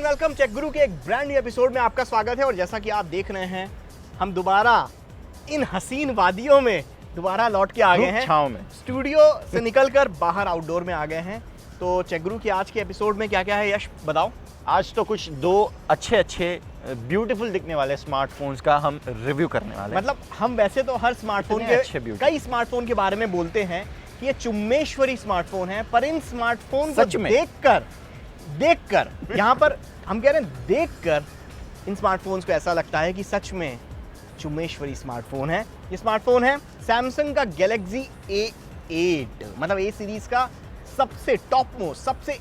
And welcome. Take गुरु के एक brand new episode में आपका स्वागत है। और जैसा कि आप देख रहे हैं, हम दोबारा इन हसीन वादियों में दोबारा लौट के आ गए हैं। छाँव में स्टूडियो से निकलकर बाहर आउटडोर में आ गए हैं। तो टेक गुरु की आज के एपिसोड में क्या क्या है, यश बताओ। आज तो कुछ दो अच्छे ब्यूटीफुल दिखने वाले स्मार्टफोन्स का हम रिव्यू करने वाले हैं। मतलब हम वैसे तो हर स्मार्टफोन के कई स्मार्टफोन के बारे में बोलते हैं कि ये चुम्मेश्वरी स्मार्टफोन है, पर इन स्मार्टफोन को देखकर यहाँ पर हम कह रहे हैं, देखकर इन स्मार्टफोन्स को ऐसा लगता है कि सच में चुम्मेश्वरी स्मार्टफोन है। ये स्मार्टफोन है सैमसंग का गैलेक्सी A8, मतलब ए सीरीज का सबसे टॉप मोस्ट, सबसे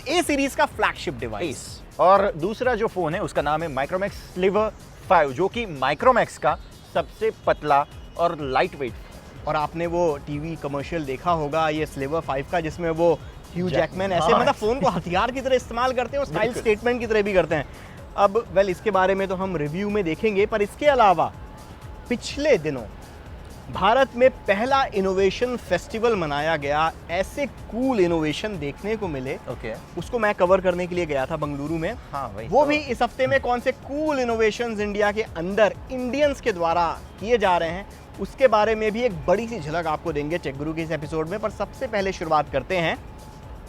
ए सीरीज का फ्लैगशिप डिवाइस। और दूसरा जो फोन है उसका नाम है माइक्रोमैक्स स्लिवर 5, जो कि माइक्रोमैक्स का सबसे पतला और लाइट वेट। और आपने वो टीवी कमर्शियल देखा होगा ये स्लिवर 5 का, जिसमें वो ह्यू जैकमैन ऐसे मतलब फोन को हथियार की तरह इस्तेमाल करते हैं और स्टाइल स्टेटमेंट की तरह भी करते हैं। अब इसके बारे में तो हम रिव्यू में देखेंगे, पर इसके अलावा पिछले दिनों भारत में पहला इनोवेशन फेस्टिवल मनाया गया। ऐसे कूल इनोवेशन देखने को मिले, उसको मैं कवर करने के लिए गया था बंगलुरु में। वो भी इस हफ्ते में कौन से कूल इनोवेशंस इंडिया के अंदर इंडियंस के द्वारा किए जा रहे हैं, उसके बारे में भी एक बड़ी सी झलक आपको देंगे टेक गुरु के इस एपिसोड में। पर सबसे पहले शुरुआत करते हैं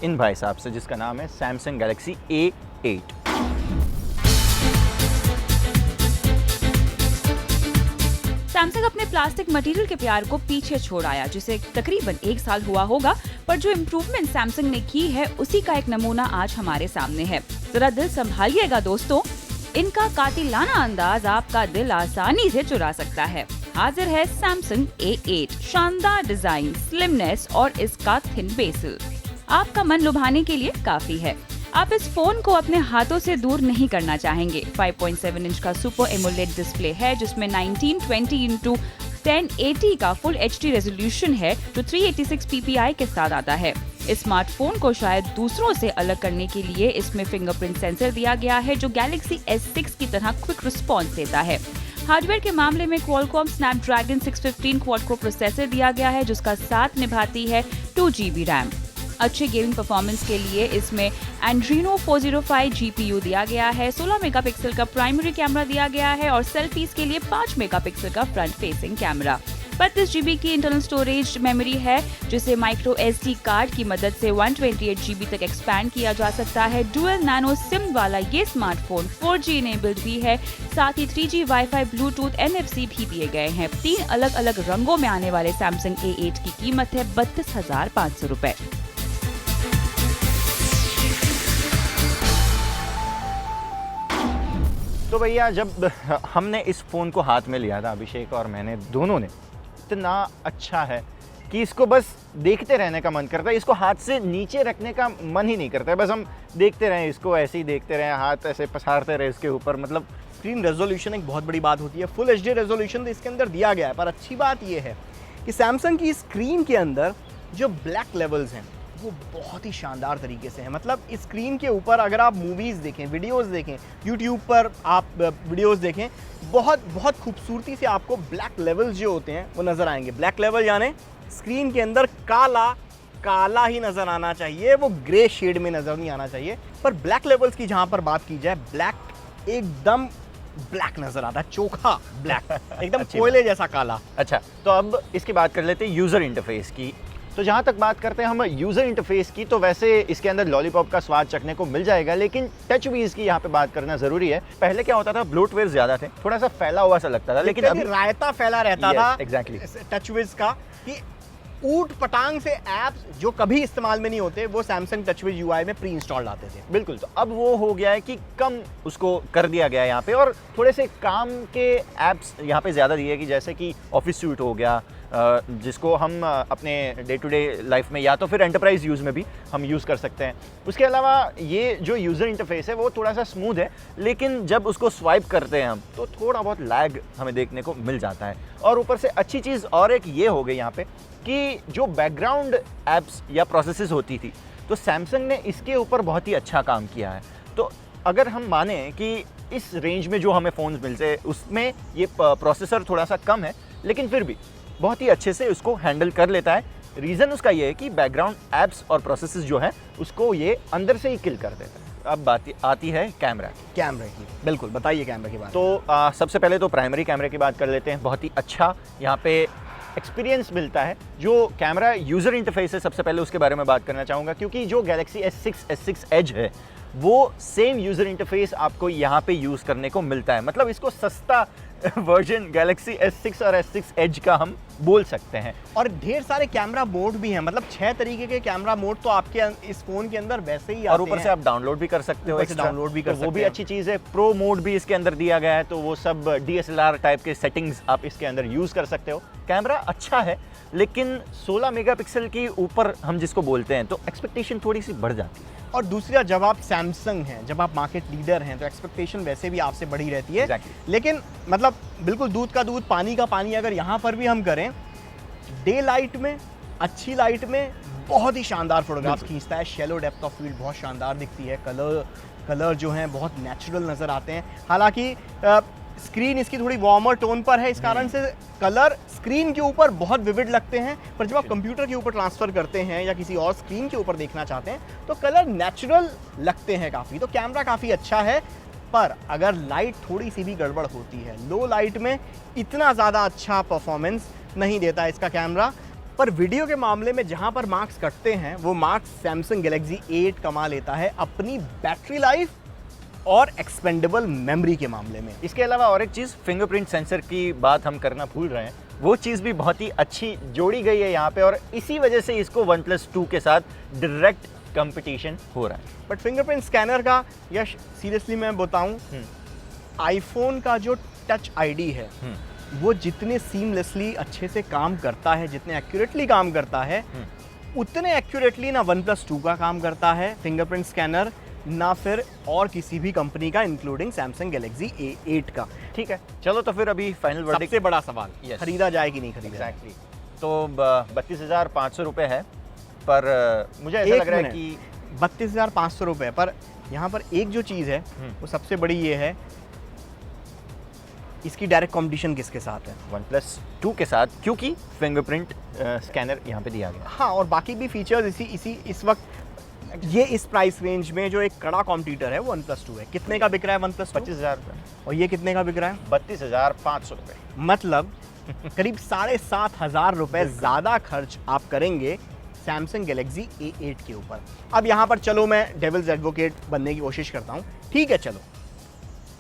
इन भाई साहब से, जिसका नाम है सैमसंग गैलेक्सी A8। सैमसंग अपने प्लास्टिक मटेरियल के प्यार को पीछे छोड़ आया, जिसे तकरीबन 1 साल हुआ होगा, पर जो इम्प्रूवमेंट सैमसंग ने की है उसी का एक नमूना आज हमारे सामने है। जरा दिल संभालिएगा दोस्तों, इनका कातिलाना अंदाज आपका दिल आसानी से चुरा सकता है। हाजिर है सैमसंग A8, शानदार डिजाइन, स्लिमनेस और इसका थिन बेसल आपका मन लुभाने के लिए काफी है। आप इस फोन को अपने हाथों से दूर नहीं करना चाहेंगे। 5.7 इंच का सुपर एमोलेड डिस्प्ले है, जिसमें 1920x1080 का फुल HD रेजोल्यूशन है, जो 386 ppi के साथ आता है। इस स्मार्टफोन को शायद दूसरों से अलग करने के लिए इसमें फिंगरप्रिंट सेंसर दिया गया है, जो गैलेक्सी S6 की तरह क्विक रिस्पॉन्स देता है। हार्डवेयर के मामले में Qualcomm Snapdragon 615 quad core processor दिया गया है, जिसका साथ निभाती है 2GB रैम। अच्छे गेमिंग परफॉर्मेंस के लिए इसमें एंड्रीनो 405 GPU दिया गया है। 16 मेगापिक्सल का प्राइमरी कैमरा दिया गया है और सेल्फीज के लिए 5 मेगापिक्सल का फ्रंट फेसिंग कैमरा। 32 GB की इंटरनल स्टोरेज मेमोरी है, जिसे माइक्रो SD कार्ड की मदद से 128 GB तक एक्सपैंड किया जा सकता है। डुअल नैनो सिम वाला ये स्मार्टफोन 4G इनेबल्ड भी है, साथ ही 3G वाईफाई, ब्लूटूथ, NFC भी दिए गए हैं। 3 अलग अलग रंगों में आने वाले सैमसंग A8 की कीमत है 32,500 रुपए। तो भैया, जब हमने इस फ़ोन को हाथ में लिया था, अभिषेक और मैंने दोनों ने, इतना अच्छा है कि इसको बस देखते रहने का मन करता है। इसको हाथ से नीचे रखने का मन ही नहीं करता है, बस हम देखते रहें, इसको ऐसे ही देखते रहें, हाथ ऐसे पसारते रहे इसके ऊपर। मतलब स्क्रीन रेजोल्यूशन एक बहुत बड़ी बात होती है। फुल HD रेजोल्यूशन तो इसके अंदर दिया गया है, पर अच्छी बात यह है कि सैमसंग की स्क्रीन के अंदर जो ब्लैक लेवल्स हैं वो बहुत ही शानदार तरीके से है। मतलब इस स्क्रीन के ऊपर अगर आप मूवीज़ देखें, वीडियोस देखें, यूट्यूब पर आप वीडियोस देखें, बहुत खूबसूरती से आपको ब्लैक लेवल्स जो होते हैं वो नज़र आएंगे। ब्लैक लेवल यानी स्क्रीन के अंदर काला ही नज़र आना चाहिए, वो ग्रे शेड में नज़र नहीं आना चाहिए। पर ब्लैक लेवल्स की जहाँ पर बात की जाए, ब्लैक एकदम ब्लैक नज़र आता है, चोखा ब्लैक, एकदम कोयले जैसा काला। अच्छा, तो अब इसकी बात कर लेते हैं यूज़र इंटरफेस की। तो जहाँ तक बात करते हैं हम यूज़र इंटरफेस की, तो वैसे इसके अंदर लॉलीपॉप का स्वाद चखने को मिल जाएगा, लेकिन टच विज़ की यहाँ पे बात करना ज़रूरी है। पहले क्या होता था, ब्लोटवेयर ज़्यादा थे, थोड़ा सा फैला हुआ सा लगता था, लेकिन अभी रायता फैला रहता था एग्जैक्टली टच विज़ का, कि ऊट पटांग से ऐप्स जो कभी इस्तेमाल में नहीं होते वो सैमसंग टच विज़ UI में प्री इंस्टॉल्ड आते थे। बिल्कुल, तो अब वो हो गया है कि कम उसको कर दिया गया है यहाँ पे, और थोड़े से काम के ऐप्स यहाँ पे ज़्यादा दिए, कि जैसे कि ऑफिस सूट हो गया, जिसको हम अपने डे टू डे लाइफ में या तो फिर एंटरप्राइज यूज़ में भी हम यूज़ कर सकते हैं। उसके अलावा ये जो यूज़र इंटरफेस है वो थोड़ा सा स्मूथ है, लेकिन जब उसको स्वाइप करते हैं हम तो थोड़ा बहुत लैग हमें देखने को मिल जाता है। और ऊपर से अच्छी चीज़ और एक ये हो गई यहाँ पे कि जो बैकग्राउंड ऐप्स या प्रोसेसेस होती थी, तो सैमसंग ने इसके ऊपर बहुत ही अच्छा काम किया है। तो अगर हम माने कि इस रेंज में जो हमें फ़ोन्स मिलते हैं उसमें ये प्रोसेसर थोड़ा सा कम है, लेकिन फिर भी बहुत ही अच्छे से उसको हैंडल कर लेता है। रीज़न उसका ये है कि बैकग्राउंड ऐप्स और प्रोसेसेस जो हैं उसको ये अंदर से ही किल कर देता है। अब बात आती है कैमरा की। कैमरे की, बिल्कुल बताइए कैमरे की बात। तो सबसे पहले तो प्राइमरी कैमरे की बात कर लेते हैं। बहुत ही अच्छा यहाँ पे एक्सपीरियंस मिलता है। जो कैमरा यूज़र इंटरफेस है, सबसे पहले उसके बारे में बात करना चाहूँगा, क्योंकि जो Galaxy S6 Edge है वो सेम यूज़र इंटरफेस आपको यहाँ पे यूज़ करने को मिलता है। मतलब इसको सस्ता वर्जन Galaxy S6 और S6 Edge का हम बोल सकते हैं। और ढेर सारे कैमरा मोड भी हैं, मतलब 6 तरीके के कैमरा मोड तो आपके इस फोन के अंदर वैसे ही आते हैं। और ऊपर से आप डाउनलोड भी कर सकते हो, ऊपर से डाउनलोड भी कर तो वो भी सकते हैं। अच्छी चीज़ है। प्रो मोड भी इसके अंदर दिया गया है, तो वो सब DSLR टाइप के सेटिंग्स आप इसके अंदर यूज़ कर सकते हो। कैमरा अच्छा है, लेकिन 16 मेगापिक्सल के ऊपर हम जिसको बोलते हैं तो एक्सपेक्टेशन थोड़ी सी बढ़ जाती है। और दूसरा, जब आप सैमसंग हैं, जब आप मार्केट लीडर हैं, तो एक्सपेक्टेशन वैसे भी आपसे बढ़ी रहती है। Exactly. लेकिन मतलब बिल्कुल दूध का दूध पानी का पानी अगर यहाँ पर भी हम करें, डे लाइट में, अच्छी लाइट में बहुत ही शानदार फोटोग्राफ्स खींचता है। शैलो डेप्थ ऑफ फील्ड बहुत शानदार दिखती है। कलर जो हैं बहुत नेचुरल नज़र आते हैं। हालांकि स्क्रीन इसकी थोड़ी वार्मर टोन पर है, इस कारण से कलर स्क्रीन के ऊपर बहुत विविड लगते हैं, पर जब आप कंप्यूटर के ऊपर ट्रांसफ़र करते हैं या किसी और स्क्रीन के ऊपर देखना चाहते हैं तो कलर नेचुरल लगते हैं काफ़ी। तो कैमरा काफ़ी अच्छा है, पर अगर लाइट थोड़ी सी भी गड़बड़ होती है, लो लाइट में इतना ज़्यादा अच्छा परफॉर्मेंस नहीं देता इसका कैमरा। पर वीडियो के मामले में जहाँ पर मार्क्स कटते हैं, वो मार्क्स सैमसंग Galaxy 8 कमा लेता है अपनी बैटरी लाइफ और एक्सपेंडेबल मेमोरी के मामले में। इसके अलावा और एक चीज़, फिंगरप्रिंट सेंसर की बात हम करना भूल रहे हैं। वो चीज़ भी बहुत ही अच्छी जोड़ी गई है यहाँ पे, और इसी वजह से इसको OnePlus 2 के साथ डायरेक्ट कंपटीशन हो रहा है। बट फिंगरप्रिंट स्कैनर का यश, सीरियसली मैं बताऊं, आईफोन का जो टच आईडी है वो जितने सीमलेसली अच्छे से काम करता है, जितने एक्यूरेटली काम करता है, उतने एक्यूरेटली ना OnePlus 2 का काम करता है फिंगरप्रिंट स्कैनर, ना फिर और किसी भी कंपनी का, इंक्लूडिंग सैमसंग Galaxy A8 का। ठीक है, चलो तो फिर अभी फाइनल वर्डिक्ट। सबसे बड़ा सवाल, Yes. खरीदा जाए कि नहीं खरीदा जाए? एग्जैक्टली। तो 32,500 रुपये है, पर मुझे ऐसा लग रहा है कि 32,500 रुपये पर यहाँ पर एक जो चीज़ है वो सबसे बड़ी ये है, इसकी डायरेक्ट कंपटीशन किसके साथ है? OnePlus 2 के साथ, क्योंकि फिंगरप्रिंट स्कैनर यहाँ पे दिया गया है। हाँ, और बाकी भी फीचर्स इस वक्त ये इस प्राइस रेंज में जो एक कड़ा कॉम्पिटिटर है वो OnePlus 2 है। कितने का बिक रहा है OnePlus 2? 25,000 रुपये। और ये कितने का बिक रहा है? 32,500 रुपये। मतलब करीब 7,500 रुपये ज़्यादा खर्च आप करेंगे सैमसंग Galaxy A8 के ऊपर। अब यहाँ पर चलो मैं डेविल्स एडवोकेट बनने की कोशिश करता हूँ। ठीक है, चलो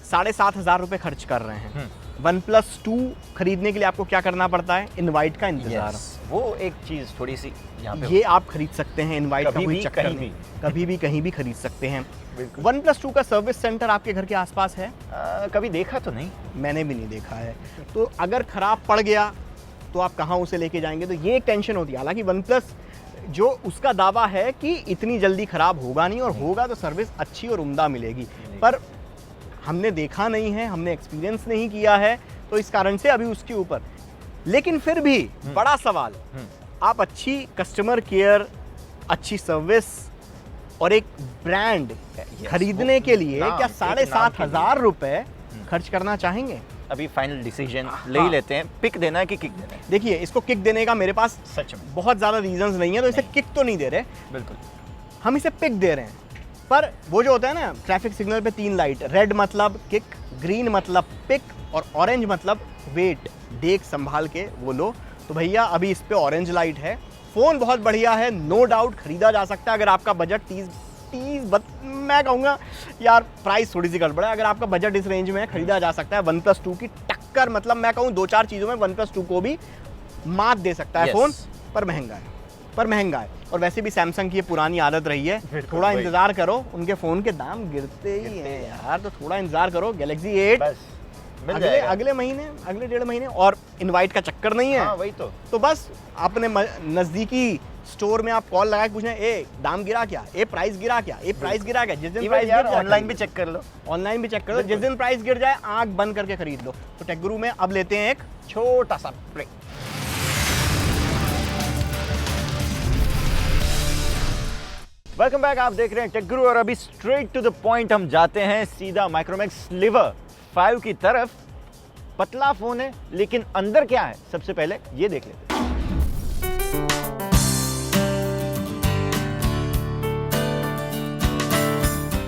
7,500 रुपये खर्च कर रहे हैं। OnePlus 2 खरीदने के लिए आपको क्या करना पड़ता है? इनवाइट का इंतजार। वो एक चीज़ थोड़ी सी यहाँ पे ये आप खरीद सकते हैं, इनवाइट का कोई चक्कर नहीं, कभी भी कहीं भी खरीद सकते हैं। OnePlus 2 का सर्विस सेंटर आपके घर के आसपास है? कभी देखा तो नहीं, मैंने भी नहीं देखा है। तो अगर ख़राब पड़ गया तो आप कहाँ उसे लेके जाएंगे? तो ये एक टेंशन होती है। हालांकि OnePlus जो उसका दावा है कि इतनी जल्दी ख़राब होगा नहीं, और होगा तो सर्विस अच्छी और उम्दा मिलेगी, पर हमने देखा नहीं है, हमने एक्सपीरियंस नहीं किया है, तो इस कारण से अभी उसके ऊपर। लेकिन फिर भी बड़ा सवाल, आप अच्छी कस्टमर केयर, अच्छी सर्विस और एक ब्रांड खरीदने के लिए क्या 7,500 रुपये खर्च करना चाहेंगे? अभी फाइनल डिसीजन ले ही लेते हैं, पिक देना है कि किक देना है। देखिए, इसको किक देने का मेरे पास सच में बहुत ज़्यादा रीजंस नहीं है, तो इसे किक तो नहीं दे रहे, बिल्कुल हम इसे पिक दे रहे हैं। पर वो जो होता है ना, ट्रैफिक सिग्नल पे 3 लाइट, रेड मतलब किक, ग्रीन मतलब पिक, और ऑरेंज मतलब वेट, देख संभाल के वो लो। तो भैया अभी इस पे ऑरेंज लाइट है। फ़ोन बहुत बढ़िया है, नो डाउट खरीदा जा सकता है। अगर आपका बजट 30 मैं कहूँगा यार प्राइस थोड़ी सी गड़बड़ है, अगर आपका बजट इस रेंज में है खरीदा जा सकता है। OnePlus 2 की टक्कर, मतलब मैं कहूँ 2-4 चीज़ों में OnePlus 2 को भी मात दे सकता है फ़ोन, पर महंगा है। और वैसे भी सैमसंग की ये पुरानी आदत रही है, थोड़ा इंतज़ार करो, उनके फ़ोन के दाम गिरते ही हैं यार, तो थोड़ा इंतज़ार करो। Galaxy 8 अगले महीने, अगले 1.5 महीने, और इनवाइट का चक्कर नहीं है। हाँ, वही तो बस अपने नज़दीकी स्टोर में आप कॉल लगा के पूछना, ए दाम गिरा क्या, ए प्राइस गिरा क्या, ए प्राइस गिरा क्या। जिस दिन प्राइस गिर जाए ऑनलाइन भी चेक कर लो, जिस दिन प्राइस गिर जाए आंख बंद करके खरीद लो। तो टेक गुरु में अब लेते हैं एक छोटा सा ब्रेक। वेलकम बैक, आप देख रहे हैं टेक गुरु, और अभी स्ट्रेट टू द पॉइंट हम जाते हैं सीधा माइक्रोमैक्स स्लीवर 5 की तरफ। पतला फोन है, लेकिन अंदर क्या है सबसे पहले ये देख लेते हैं।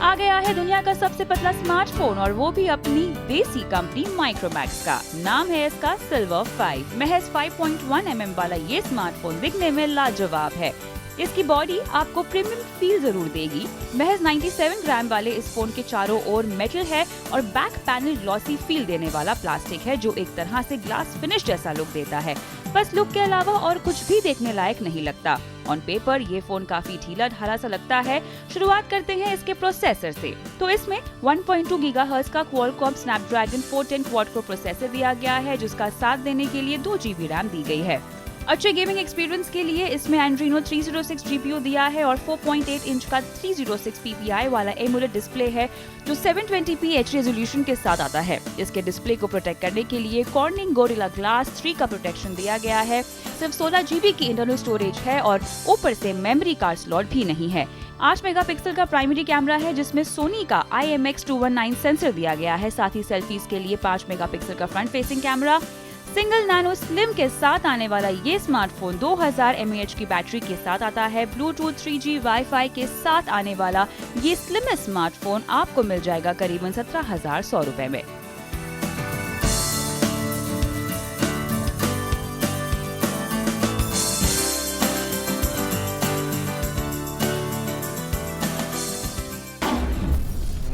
आ गया गया है दुनिया का सबसे पतला स्मार्टफोन, और वो भी अपनी देसी कंपनी माइक्रोमैक्स का। नाम है इसका सिल्वर 5। महज 5.1 mm वाला ये स्मार्टफोन दिखने में लाजवाब है। इसकी बॉडी आपको प्रीमियम फील जरूर देगी। महज 97 ग्राम वाले इस फोन के चारों ओर मेटल है और बैक पैनल ग्लॉसी फील देने वाला प्लास्टिक है, जो एक तरह से ग्लास फिनिश जैसा लुक देता है। बस लुक के अलावा और कुछ भी देखने लायक नहीं लगता। ऑन पेपर ये फोन काफी ढीला ढाला सा लगता है। शुरुआत करते हैं इसके प्रोसेसर से। तो इसमें 1.2 गीगाहर्ट्ज का Qualcomm Snapdragon 410 quad core processor दिया गया है, जिसका साथ देने के लिए 2 GB रैम दी गई है। अच्छे गेमिंग एक्सपीरियंस के लिए इसमें एंड्रीनो 306 GPU दिया है और 4.8 इंच का 306 ppi वाला एमुलेट डिस्प्ले है, जो 720p HD रेजोल्यूशन के साथ आता है। इसके डिस्प्ले को प्रोटेक्ट करने के लिए कॉर्निंग गोरिल्ला ग्लास 3 का प्रोटेक्शन दिया गया है। सिर्फ 16 GB की इंटरनल स्टोरेज है और ऊपर से मेमोरी कार्ड स्लॉट भी नहीं है। 8 मेगापिक्सल का प्राइमरी कैमरा है, जिसमें सोनी का IMX219 सेंसर दिया गया है। साथ ही सेल्फीज के लिए 5 मेगापिक्सल का front facing camera. Single nano slim के साथ आने वाला ये स्मार्टफोन 2000 mAh की बैटरी के साथ आता है। ब्लूटूथ 3G वाईफाई के साथ आने वाला ये स्लिम स्मार्टफोन आपको मिल जाएगा करीबन 17,100 रुपए में।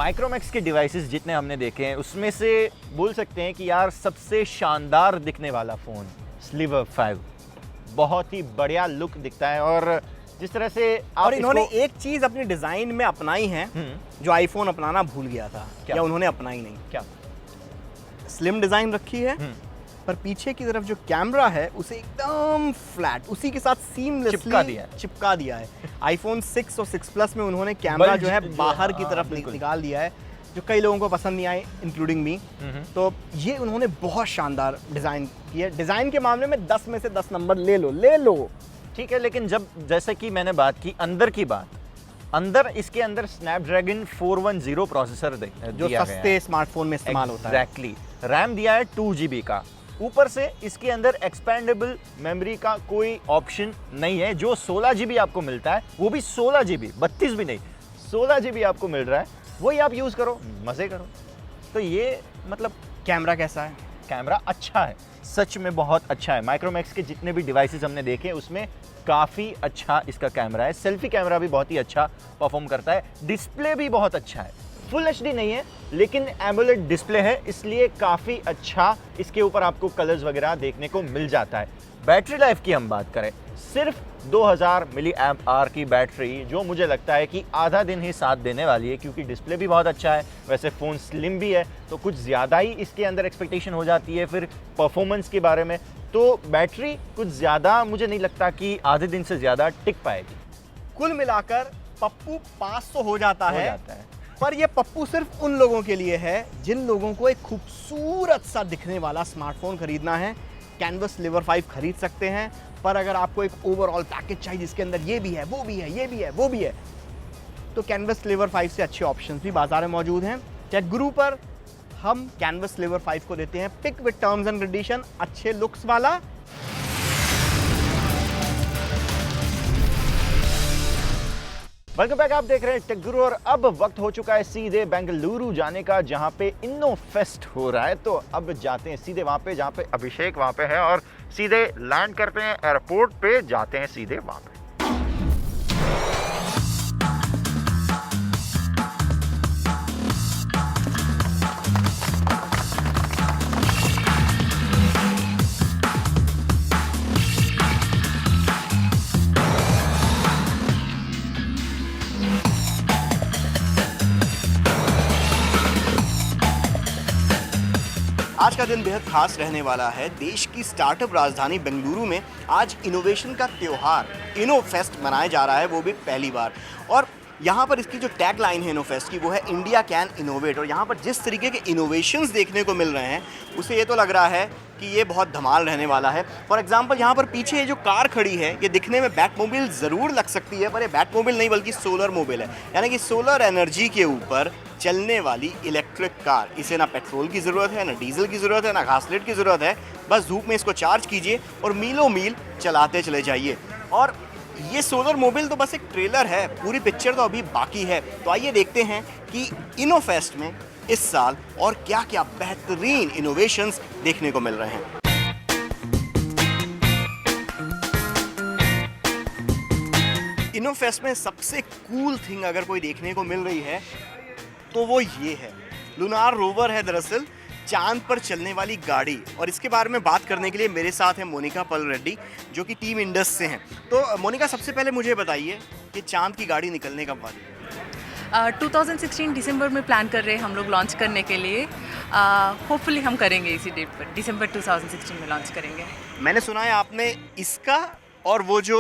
माइक्रोमैक्स के डिवाइसेस जितने हमने देखे हैं उसमें से बोल सकते हैं कि यार सबसे शानदार दिखने वाला फ़ोन स्लिवर 5, बहुत ही बढ़िया लुक दिखता है। और जिस तरह से और इन्होंने एक चीज़ अपनी डिज़ाइन में अपनाई है जो आईफोन अपनाना भूल गया था, या उन्होंने अपनाई नहीं। क्या? स्लिम डिज़ाइन रखी है, पर पीछे की तरफ जो कैमरा है उसे एकदम फ्लैट उसी के साथ सीमलेसली चिपका दिया है। आईफोन 6 और 6 प्लस में उन्होंने कैमरा जो है बाहर की तरफ निकाल दिया है, जो कई लोगों को पसंद नहीं आए, इंक्लूडिंग मी। तो ये उन्होंने बहुत शानदार डिज़ाइन किया है। डिज़ाइन के मामले में 10 में से 10 नंबर ले लो। ठीक है, लेकिन जब जैसे कि मैंने बात की अंदर की बात, अंदर इसके अंदर स्नैपड्रैगन 410 प्रोसेसर जो सस्ते स्मार्टफोन में इस्तेमाल होता है। एग्जैक्टली। रैम दिया है 2 GB का। ऊपर से इसके अंदर एक्सपेंडेबल मेमोरी का कोई ऑप्शन नहीं है। जो 16 GB आपको मिलता है वो भी 16 GB, 32 भी नहीं, 16 GB आपको मिल रहा है, वही आप यूज़ करो, मज़े करो। तो ये मतलब कैमरा कैसा है? कैमरा अच्छा है, सच में बहुत अच्छा है। माइक्रोमैक्स के जितने भी डिवाइसेस हमने देखे उसमें काफ़ी अच्छा इसका कैमरा है। सेल्फी कैमरा भी बहुत ही अच्छा परफॉर्म करता है। डिस्प्ले भी बहुत अच्छा है। फुल HD नहीं है लेकिन एमोलेड डिस्प्ले है, इसलिए काफ़ी अच्छा इसके ऊपर आपको कलर्स वगैरह देखने को मिल जाता है। बैटरी लाइफ की हम बात करें, सिर्फ 2000 mAh की बैटरी, जो मुझे लगता है कि आधा दिन ही साथ देने वाली है, क्योंकि डिस्प्ले भी बहुत अच्छा है। वैसे फ़ोन स्लिम भी है तो कुछ ज़्यादा ही इसके अंदर एक्सपेक्टेशन हो जाती है फिर परफॉर्मेंस के बारे में। तो बैटरी कुछ ज़्यादा मुझे नहीं लगता कि आधे दिन से ज़्यादा टिक पाएगी। कुल मिलाकर पप्पू 500 हो जाता है। पर ये पप्पू सिर्फ उन लोगों के लिए है जिन लोगों को एक खूबसूरत सा दिखने वाला स्मार्टफोन खरीदना है। कैनवस स्लिवर 5 खरीद सकते हैं, पर अगर आपको एक ओवरऑल पैकेज चाहिए जिसके अंदर ये भी है, वो भी है, ये भी है, वो भी है, तो कैनवस स्लिवर 5 से अच्छे ऑप्शंस भी बाजार में मौजूद हैं। टेक गुरु पर हम कैनवस स्लिवर 5 को देते हैं pick with terms and condition, अच्छे लुक्स वाला। वेलकम बैक, आप देख रहे हैं टेक गुरु और अब वक्त हो चुका है सीधे बेंगलुरु जाने का, जहां पे इन्नो फेस्ट हो रहा है। तो अब जाते हैं सीधे वहां पे जहां पे अभिषेक वहां पे है और सीधे लैंड करते हैं एयरपोर्ट पे, जाते हैं सीधे वहां पे। आज का दिन बेहद खास रहने वाला है। देश की स्टार्टअप राजधानी बेंगलुरु में आज इनोवेशन का त्योहार इनो फेस्ट मनाया जा रहा है, वो भी पहली बार। और यहाँ पर इसकी जो टैग लाइन है इनो फेस्ट की, वो है इंडिया कैन इनोवेट। और यहाँ पर जिस तरीके के इनोवेशंस देखने को मिल रहे हैं उसे ये तो लग रहा है कि ये बहुत धमाल रहने वाला है। फॉर एग्जांपल यहाँ पर पीछे ये जो कार खड़ी है, ये दिखने में बैटमोबाइल ज़रूर लग सकती है, पर ये बैटमोबाइल नहीं बल्कि सोलर मोबाइल है, यानी कि सोलर एनर्जी के ऊपर चलने वाली इलेक्ट्रिक कार। इसे ना पेट्रोल की ज़रूरत है, ना डीजल की ज़रूरत है, ना घासलेट की ज़रूरत है। बस धूप में इसको चार्ज कीजिए और मीलों मील चलाते चले जाइए। और ये सोलर मोबाइल तो बस एक ट्रेलर है, पूरी पिक्चर तो अभी बाकी है। तो आइए देखते हैं कि इनोफेस्ट में इस साल और क्या क्या बेहतरीन इनोवेशंस देखने को मिल रहे हैं। इनोफेस्ट में सबसे कूल थिंग अगर कोई देखने को मिल रही है तो वो ये है, लूनार रोवर है दरअसल, चांद पर चलने वाली गाड़ी। और इसके बारे में बात करने के लिए मेरे साथ है मोनिका पल रेड्डी जो कि टीम इंडस से हैं। तो मोनिका, सबसे पहले मुझे बताइए कि चांद की गाड़ी निकलने कब वाली है? 2016 दिसंबर में प्लान कर रहे हैं हम लोग लॉन्च करने के लिए। होपफुली हम करेंगे इसी डेट पर, दिसंबर 2016 में लॉन्च करेंगे। मैंने सुना है आपने इसका और वो जो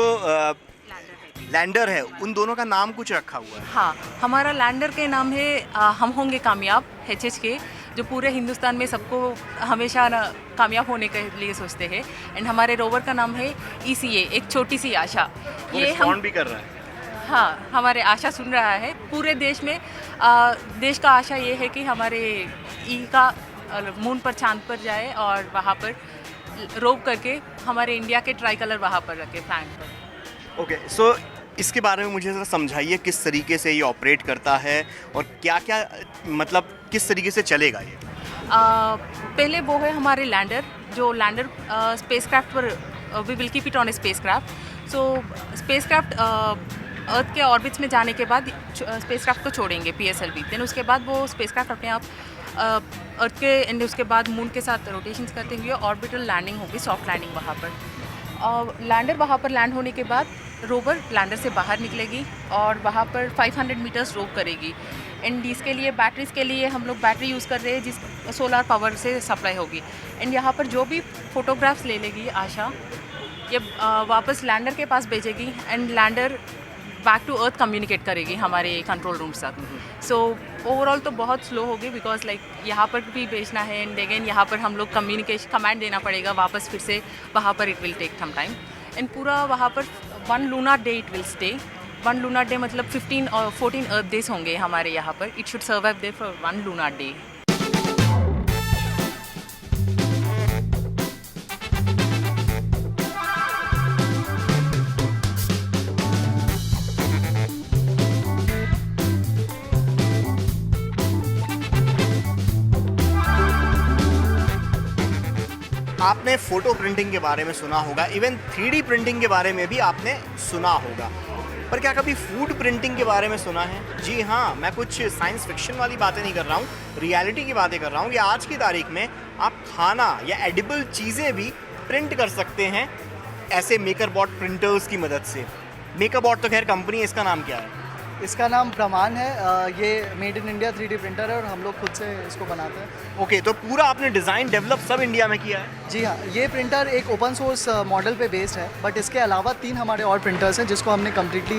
लैंडर है उन दोनों का नाम कुछ रखा हुआ है। हाँ, हमारा लैंडर के नाम है हम होंगे कामयाब, HHK, जो पूरे हिंदुस्तान में सबको हमेशा कामयाब होने के लिए सोचते हैं। एंड हमारे रोवर का नाम है ECA, एक छोटी सी आशा। ये हम भी कर रहा है। हाँ, हमारे आशा सुन रहा है पूरे देश में। देश का आशा ये है कि हमारे का मून पर, चांद पर जाए और वहाँ पर रोव करके हमारे इंडिया के ट्राई कलर वहाँ पर रखे, फ्लैग पर। ओके, सो इसके बारे में मुझे ज़रा समझाइए किस तरीके से ये ऑपरेट करता है और क्या क्या, मतलब किस तरीके से चलेगा ये? पहले वो है हमारे लैंडर, जो लैंडर स्पेसक्राफ्ट पर, we will keep it on a spacecraft. So spacecraft Earth के ऑर्बिट्स में जाने के बाद स्पेसक्राफ्ट को छोड़ेंगे, PSLV। देन उसके बाद वो स्पेसक्राफ्ट अपने आप अर्थ के एंड उसके बाद मून के साथ रोटेशंस करते हुए ऑर्बिटल लैंडिंग होगी, सॉफ्ट लैंडिंग वहाँ पर। लैंडर वहाँ पर लैंड होने के बाद रोवर लैंडर से बाहर निकलेगी और वहाँ पर 500 मीटर्स रोव करेगी। एंड इसके लिए बैटरीज़ के लिए हम लोग बैटरी यूज़ कर रहे हैं, जिस सोलर पावर से सप्लाई होगी। एंड यहाँ पर जो भी फोटोग्राफ्स ले लेगी आशा, ये वापस लैंडर के पास भेजेगी and lander back to earth communicate करेगी हमारे कंट्रोल रूम साथ। सो ओवरऑल तो बहुत स्लो होगी, बिकॉज लाइक यहाँ पर भी भेजना है एंड अगेन यहाँ पर हम लोग कम्युनिकेशन कमांड देना पड़ेगा वापस फिर से वहाँ पर। It will take some time and पूरा वहाँ पर 1 lunar day it will stay. 1 lunar day मतलब 15 और 14 अर्थ डेज होंगे हमारे यहाँ पर। It should survive there for 1 lunar day. आपने फोटो प्रिंटिंग के बारे में सुना होगा, इवन 3D प्रिंटिंग के बारे में भी आपने सुना होगा, पर क्या कभी फूड प्रिंटिंग के बारे में सुना है? जी हाँ, मैं कुछ साइंस फिक्शन वाली बातें नहीं कर रहा हूँ, रियलिटी की बातें कर रहा हूँ कि आज की तारीख में आप खाना या एडिबल चीज़ें भी प्रिंट कर सकते हैं ऐसे मेकरबॉट प्रिंटर्स की मदद से। मेकरबॉट तो खैर कंपनी है, इसका नाम क्या है? इसका नाम प्रमाण है। ये made in India 3D printer है और हम लोग खुद से इसको बनाते हैं। ओके, तो पूरा आपने डिज़ाइन डेवलप सब इंडिया में किया है? जी हाँ, ये प्रिंटर एक ओपन सोर्स मॉडल पे बेस्ड है, बट इसके अलावा 3 हमारे और प्रिंटर्स हैं जिसको हमने कम्प्लीटली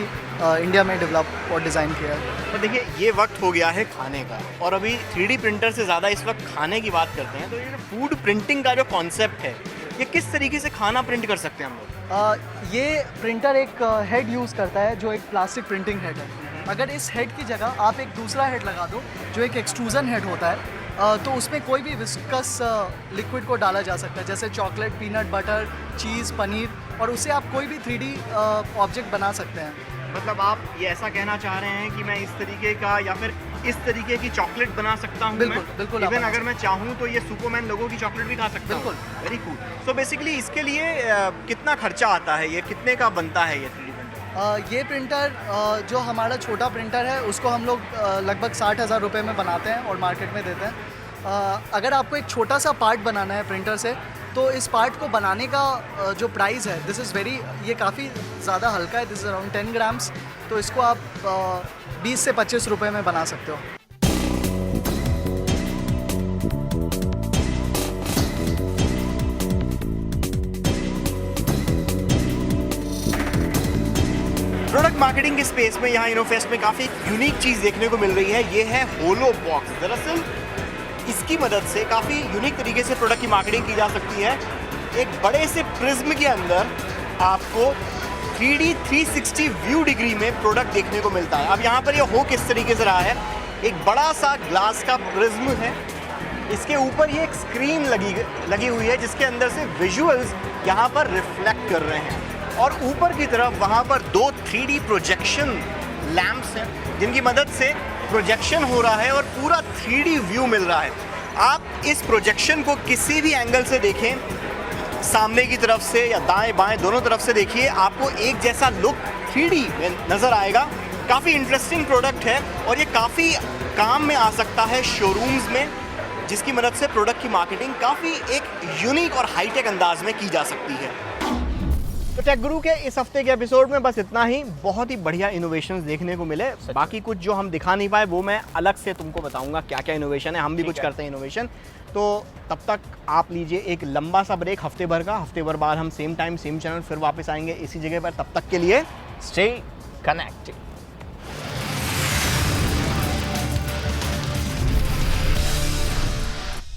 इंडिया में डेवलप और डिज़ाइन किया है। तो देखिए, ये वक्त हो गया है खाने का, और अभी 3D प्रिंटर से ज़्यादा इस वक्त खाने की बात करते हैं। तो ये फूड प्रिंटिंग का जो कॉन्सेप्ट है, ये किस तरीके से खाना प्रिंट कर सकते हैं हम लोग? ये प्रिंटर एक हेड यूज़ करता है जो एक प्लास्टिक प्रिंटिंग हेड है। अगर इस हेड की जगह आप एक दूसरा हेड लगा दो जो एक एक्सट्रूजन हेड होता है, तो उसमें कोई भी विस्कस लिक्विड को डाला जा सकता है, जैसे चॉकलेट, पीनट बटर, चीज़, पनीर, और उससे आप कोई भी 3D ऑब्जेक्ट बना सकते हैं। मतलब आप ये ऐसा कहना चाह रहे हैं कि मैं इस तरीके का या फिर इस तरीके की चॉकलेट बना सकता हूँ? बिल्कुल, बिल्कुल। इवन अगर मैं चाहूँ तो ये सुपरमैन लोगों की चॉकलेट भी खा सकता हूँ? बिल्कुल। Very cool. सो बेसिकली इसके लिए कितना खर्चा आता है, ये कितने का बनता है ये 3D प्रिंटर? ये प्रिंटर जो हमारा छोटा प्रिंटर है उसको हम लोग लगभग 60,000 रुपये में बनाते हैं और मार्केट में देते हैं। अगर आपको एक छोटा सा पार्ट बनाना है प्रिंटर से, तो इस पार्ट को बनाने का जो प्राइस है, ये काफ़ी ज़्यादा हल्का है, दिस इज़ अराउंड 10 ग्राम्स। तो इसको आप 20 से 25 रुपये में बना सकते हो। प्रोडक्ट मार्केटिंग के स्पेस में यहाँ इनोफेस्ट में काफ़ी यूनिक चीज़ देखने को मिल रही है। ये है होलो बॉक्स। दरअसल इसकी मदद से काफ़ी यूनिक तरीके से प्रोडक्ट की मार्केटिंग की जा सकती है। एक बड़े से प्रिज्म के अंदर आपको 3D 360 व्यू डिग्री में प्रोडक्ट देखने को मिलता है। अब यहाँ पर ये हो किस तरीके से रहा है, एक बड़ा सा ग्लास का प्रिज्म है, इसके ऊपर ये एक स्क्रीन लगी हुई है जिसके अंदर से विजुअल्स यहाँ पर रिफ्लेक्ट कर रहे हैं, और ऊपर की तरफ वहाँ पर 2 3D प्रोजेक्शन लैंप्स हैं जिनकी मदद से प्रोजेक्शन हो रहा है और पूरा 3D व्यू मिल रहा है। आप इस प्रोजेक्शन को किसी भी एंगल से देखें, सामने की तरफ से या दाएं बाएं दोनों तरफ से देखिए, आपको एक जैसा लुक 3D में नज़र आएगा। काफ़ी इंटरेस्टिंग प्रोडक्ट है और ये काफ़ी काम में आ सकता है शोरूम्स में, जिसकी मदद से प्रोडक्ट की मार्केटिंग काफ़ी एक यूनिक और हाईटेक अंदाज में की जा सकती है। तो टेक गुरु के इस हफ्ते के एपिसोड में बस इतना ही। बहुत ही बढ़िया इनोवेशंस देखने को मिले। बाकी कुछ जो हम दिखा नहीं पाए वो मैं अलग से तुमको बताऊंगा क्या क्या इनोवेशन है। हम भी कुछ करते हैं इनोवेशन। तो तब तक आप लीजिए एक लंबा सा ब्रेक हफ्ते भर का। हफ्ते भर बाद हम सेम टाइम सेम चैनल फिर वापस आएंगे इसी जगह पर। तब तक के लिए स्टे कनेक्टेड।